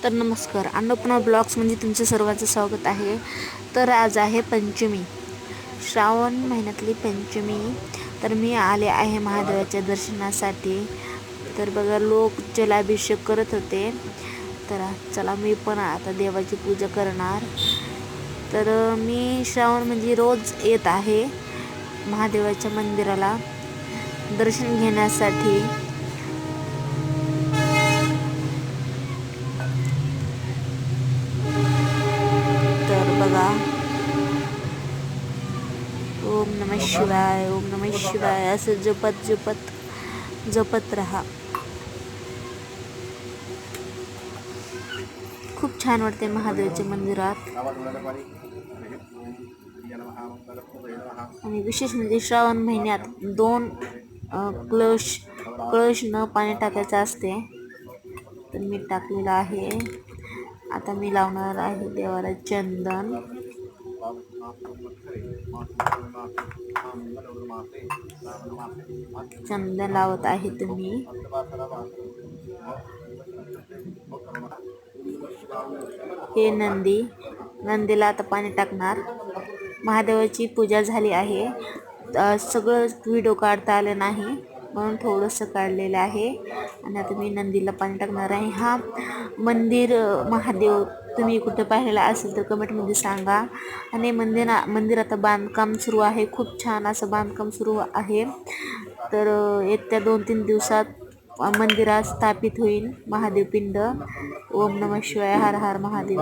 तर नमस्कार, अन्नपूर्णा ब्लॉग्समध्ये तुमचं सर्वांचं स्वागत आहे. तर आज आहे पंचमी, श्रावण महिन्यातली पंचमी. तर मी आले आहे महादेवाच्या दर्शनासाठी. तर बघा, लोक जलाभिषेक करत होते. तर चला, मी पण आता देवाची पूजा करणार. तर मी श्रावण म्हणजे रोज येत आहे महादेवाच्या मंदिराला दर्शन घेण्यासाठी. तर बघा, ओम नमः शिवाय, ओम नमः शिवाय असं जपत राहा. खूप छान वाटते महादेवाच्या मंदिरात. आणि विशेष म्हणजे श्रावण महिन्यात 2 कळश न पाणी टाकायचं असते. तर मी टाकलेलं आहे. आता मी लावणार आहे देवाला चंदन. चंदन लावत आहे तुम्ही. हे नंदीला आता पाणी टाकणार. महादेवाची पूजा झाली आहे. सगळं व्हिडिओ काढता आलं नाही म्हणून थोडंसं काढलेलं आहे. आणि आता मी नंदीला पाणी टाकणार आहे. हा मंदिर महादेव तुम्ही कुठं पाहिलेला असेल तर कमेंटमध्ये सांगा. आणि मंदिर आता बांधकाम सुरू आहे. खूप छान असं बांधकाम सुरू आहे. तर येत्या 2-3 दिवसात मंदिरात स्थापित होईल महादेव पिंड. ओम नमः शिवाय, हर हर महादेव.